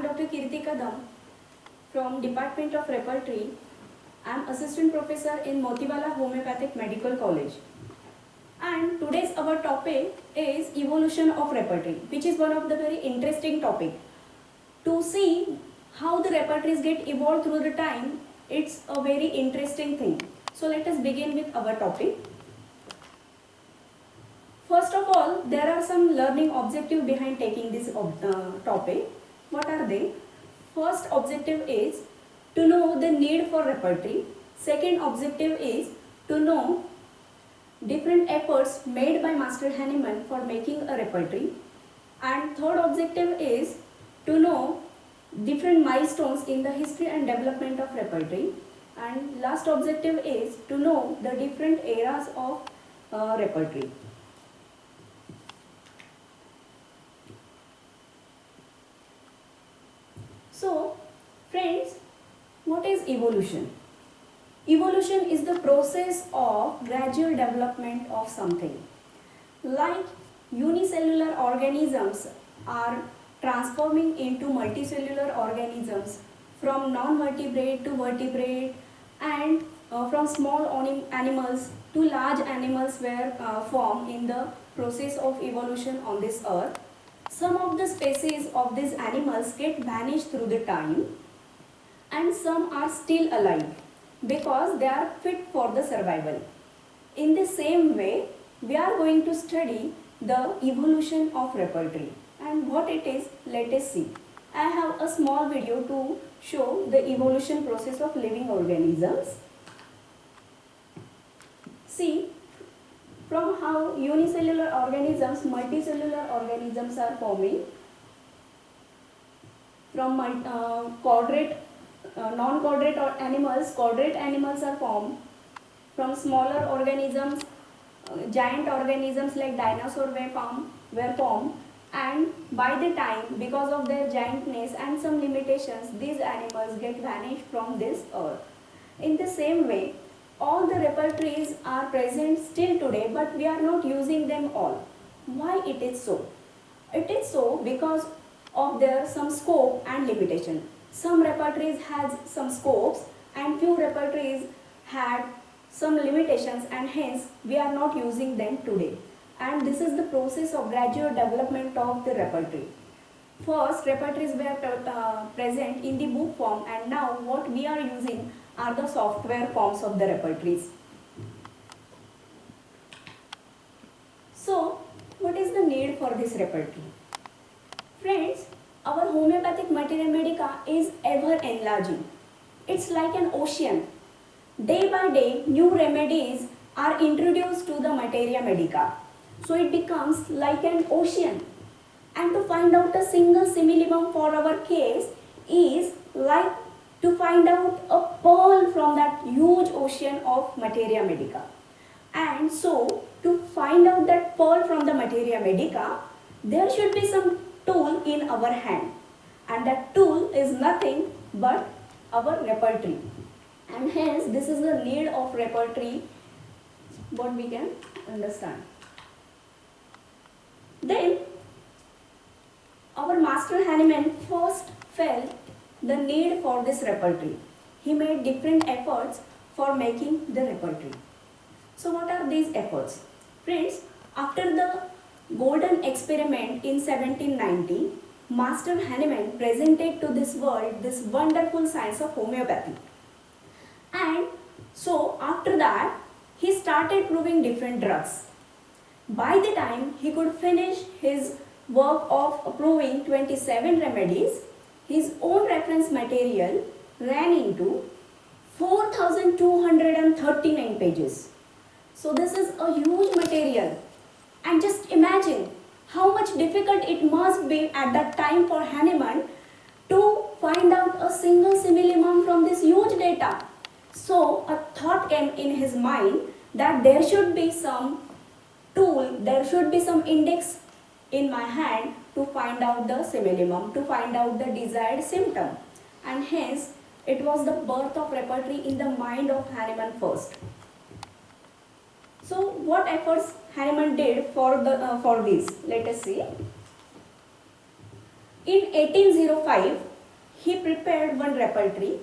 I'm Dr. Kirti Kadam from Department of Repertory. I'm Assistant Professor in Motiwala Homeopathic Medical College. And today's our topic is evolution of repertory, which is one of the very interesting topic. To see how the repertories get evolved through the time, it's a very interesting thing. So let us begin with our topic. First of all, there are some learning objectives behind taking this topic. What are they? First objective is to know the need for repertory. Second objective is to know different efforts made by Master Hahnemann for making a repertory. And third objective is to know different milestones in the history and development of repertory. And last objective is to know the different eras of repertory. So, friends, what is evolution? Evolution is the process of gradual development of something. Like unicellular organisms are transforming into multicellular organisms from non-vertebrate to vertebrate, and from small animals to large animals were formed in the process of evolution on this earth. Some of the species of these animals get vanished through the time, and some are still alive because they are fit for the survival. In the same way, we are going to study the evolution of repertory, and what it is, let us see. I have a small video to show the evolution process of living organisms. See, from how unicellular organisms, multicellular organisms are forming. From non-chordate animals, chordate animals are formed. From smaller organisms, giant organisms like dinosaur were formed. And by the time, because of their giantness and some limitations, these animals get vanished from this earth. In the same way, all the repertories are present still today, but we are not using them all. Why it is so? It is so because of their some scope and limitation. Some repertories has some scopes and few repertories had some limitations, and hence we are not using them today. And this is the process of gradual development of the repertory. First, repertories were present in the book form, and now what we are using are the software forms of the repertories. So, what is the need for this repertory? Friends, our homeopathic materia medica is ever enlarging. It's like an ocean. Day by day, new remedies are introduced to the materia medica. So it becomes like an ocean. And to find out a single simillimum for our case is like to find out a pearl from that huge ocean of materia medica. And so, to find out that pearl from the materia medica, there should be some tool in our hand. And that tool is nothing but our repertory. And hence, this is the need of repertory, what we can understand. Then, our Master Hahnemann first felt the need for this repertory. He made different efforts for making the repertory. So what are these efforts? Friends, after the golden experiment in 1790, Master Hahnemann presented to this world this wonderful science of homeopathy. And so after that, he started proving different drugs. By the time he could finish his work of proving 27 remedies, his own reference material ran into 4,239 pages. So this is a huge material, and just imagine how much difficult it must be at that time for Hahnemann to find out a single simillimum from this huge data. So a thought came in his mind that there should be some tool, there should be some index in my hand to find out the simillimum, to find out the desired symptom. And hence, it was the birth of repertory in the mind of Hahnemann first. So, what efforts Hahnemann did for this? Let us see. In 1805, he prepared one repertory,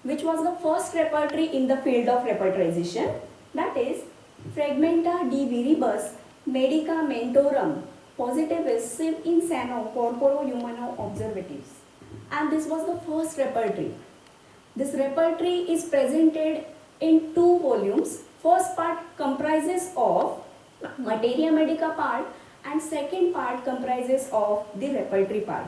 which was the first repertory in the field of repertorization, that is Fragmenta de Viribus Medicamentorum Positivis Sive in Sano Corporo Humano Observatives. And this was the first repertory. This repertory is presented in 2 volumes. First part comprises of Materia Medica part and second part comprises of the repertory part.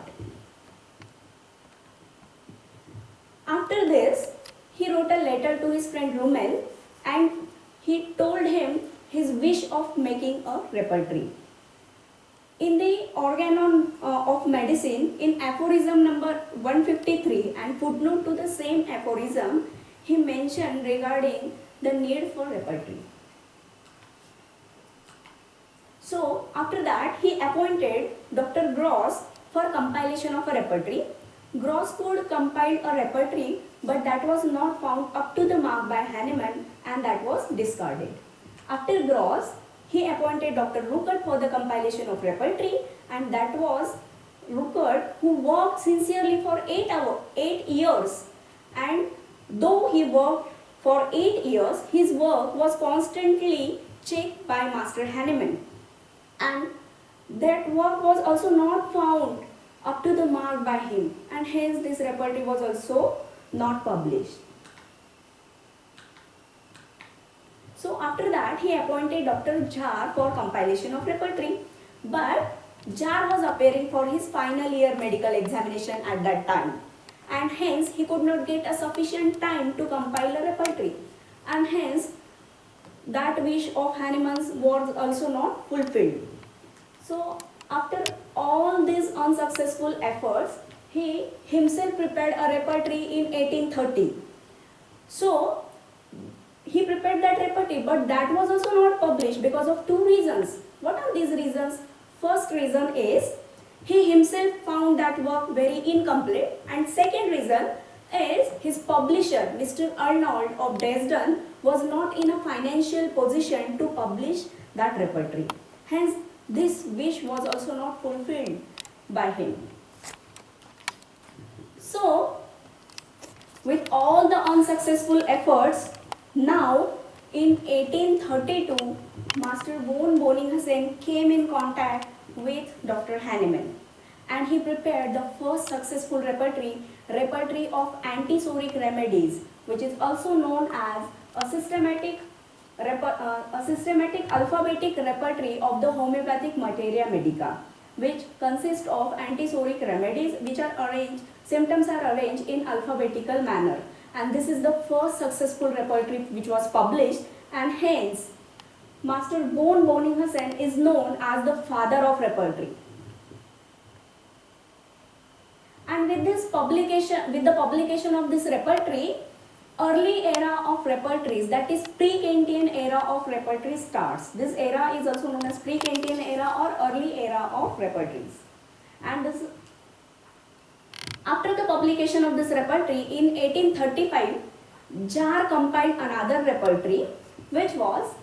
After this, he wrote a letter to his friend Rummel and he told him his wish of making a repertory. In the Organon of Medicine, in aphorism number 153 and footnote to the same aphorism, he mentioned regarding the need for repertory. So, after that, he appointed Dr. Gross for compilation of a repertory. Gross could compile a repertory, but that was not found up to the mark by Hahnemann and that was discarded. After Gross, he appointed Dr. Ruckert for the compilation of repertory, and that was Ruckert who worked sincerely for 8 years, and though he worked for 8 years, his work was constantly checked by Master Hahnemann, and that work was also not found up to the mark by him, and hence this repertory was also not published. So after that, he appointed Dr. Jar for compilation of repertory, but Jar was appearing for his final year medical examination at that time, and hence he could not get a sufficient time to compile a repertory, and hence that wish of Hahnemann's was also not fulfilled. So after all these unsuccessful efforts, he himself prepared a repertory in 1830. So he prepared that repertory, but that was also not published because of 2 reasons. What are these reasons? First reason is he himself found that work very incomplete, and second reason is his publisher, Mr. Arnold of Dresden, was not in a financial position to publish that repertory. Hence, this wish was also not fulfilled by him. So, with all the unsuccessful efforts, now in 1832, Master von Boninghausen came in contact with Dr. Hahnemann, and he prepared the first successful repertory of antisoric remedies, which is also known as a systematic alphabetic repertory of the homeopathic materia medica, which consists of antisoric remedies which are arranged, symptoms are arranged in alphabetical manner, and this is the first successful repertory which was published, and hence Master von Boninghausen is known as the father of repertory. And with the publication of this repertory, early era of repertories, that is pre-Kantian era of repertory starts. This era is also known as pre-Kantian era or early era of repertories. And this, after the publication of this repertory in 1835, Jar compiled another repertory which was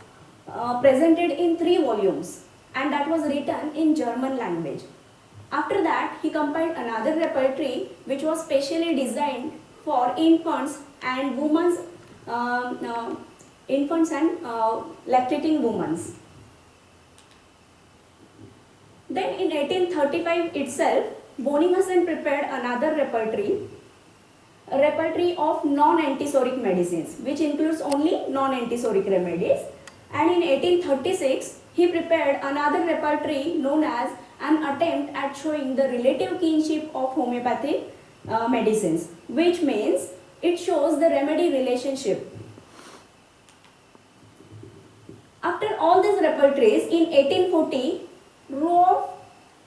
presented in 3 volumes, and that was written in German language. After that, he compiled another repertory which was specially designed for infants and women's lactating women. Then in 1835 itself, Boninghausen prepared another repertory, a repertory of non-antisoric medicines, which includes only non-antisoric remedies. And in 1836, he prepared another repertory known as an attempt at showing the relative kinship of homeopathic medicines, which means it shows the remedy relationship. After all these repertories, in 1840, Rohr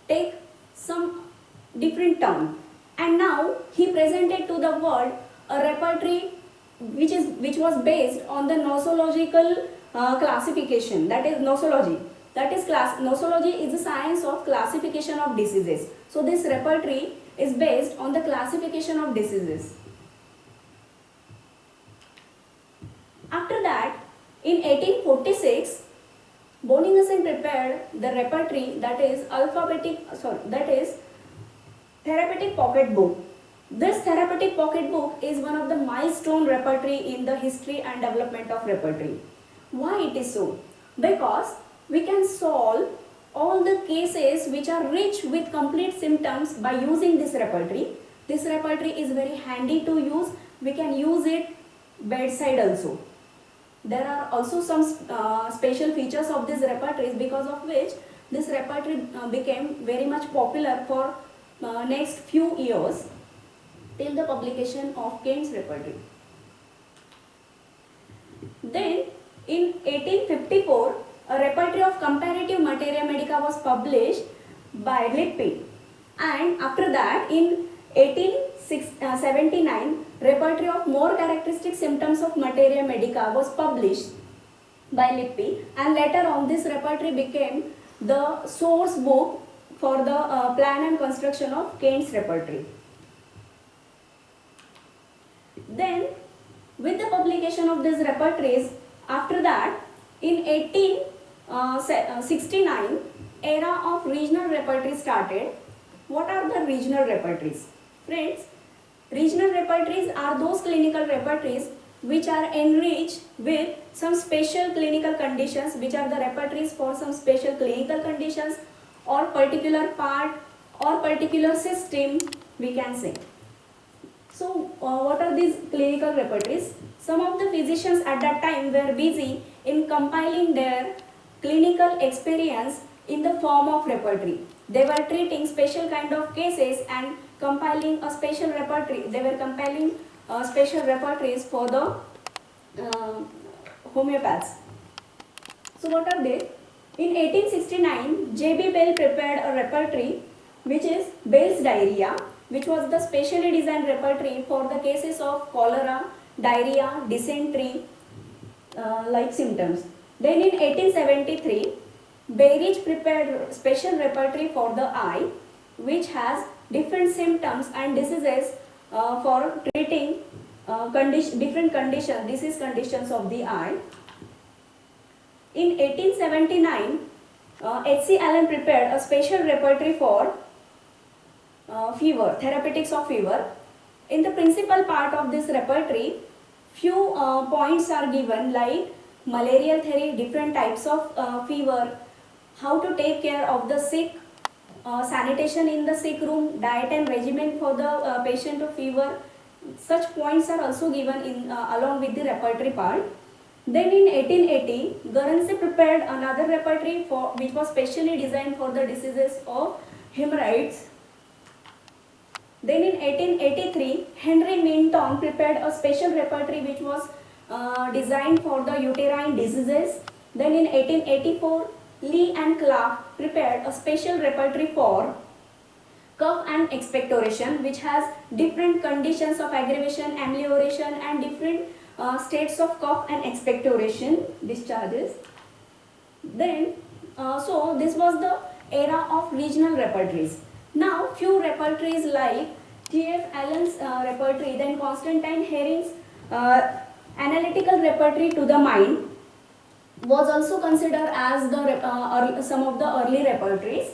take some different turn, and now he presented to the world a repertory which was based on the nosological classification, that is nosology. Nosology is the science of classification of diseases. So this repertory is based on the classification of diseases. After that, in 1846, Boninghausen prepared the repertory, that is therapeutic pocket book, This therapeutic pocketbook is one of the milestone repertory in the history and development of repertory. Why it is so? Because we can solve all the cases which are rich with complete symptoms by using this repertory. This repertory is very handy to use. We can use it bedside also. There are also some special features of these repertories, because of which this repertory became very much popular for next few years till the publication of Kent's repertory. Then in 1854, a repertory of comparative materia medica was published by Lippi, and after that in 1879, repertory of more characteristic symptoms of materia medica was published by Lippi, and later on this repertory became the source book for the plan and construction of Kent's repertory. Then with the publication of these repertories, after that in 1869, era of regional repertory started. What are the regional repertories? Friends, regional repertories are those clinical repertories which are enriched with some special clinical conditions, which are the repertories for some special clinical conditions or particular part or particular system, we can say. So what are these clinical repertories? Some of the physicians at that time were busy in compiling their clinical experience in the form of repertory. They were treating special kind of cases and compiling a special repertory. They were compiling special repertories for the homeopaths. So what are they? In 1869, J.B. Bell prepared a repertory which is Bell's diarrhea, which was the specially designed repertory for the cases of cholera, diarrhea, dysentery like symptoms. Then in 1873, Berich prepared special repertory for the eye, which has different symptoms and diseases for treating different disease conditions of the eye. In 1879, H.C. Allen prepared a special repertory for fever, therapeutics of fever. In the principal part of this repertory, few points are given like malarial theory, different types of fever, how to take care of the sick, sanitation in the sick room, diet and regimen for the patient of fever. Such points are also given in along with the repertory part. Then in 1880, Guernsey prepared another repertory for which was specially designed for the diseases of hemorrhoids. Then in 1883, Henry Minton prepared a special repertory which was designed for the uterine diseases. Then in 1884, Lee and Clark prepared a special repertory for cough and expectoration, which has different conditions of aggravation, amelioration and different states of cough and expectoration discharges. Then so this was the era of regional repertories. Now few repertories like T.F. Allen's repertory, then Constantine Herring's analytical repertory to the mind was also considered as the some of the early repertories.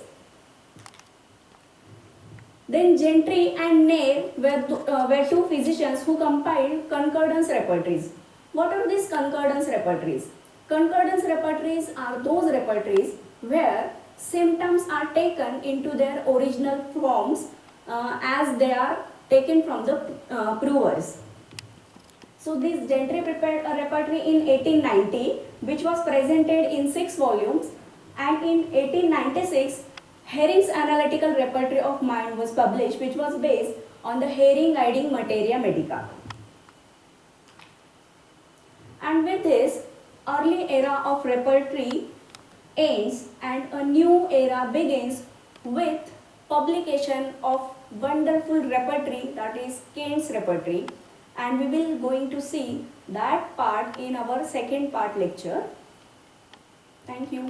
Then Gentry and Nair were two physicians who compiled concordance repertories. What are these concordance repertories? Concordance repertories are those repertories where symptoms are taken into their original forms as they are taken from the provers. So this Gentry prepared a repertory in 1890 which was presented in 6 volumes, and in 1896 Herring's analytical repertory of mind was published, which was based on the Herring guiding materia medica. And with this, early era of repertory ends and a new era begins with publication of wonderful repertory, that is Kent's repertory, and we will going to see that part in our second part lecture. Thank you.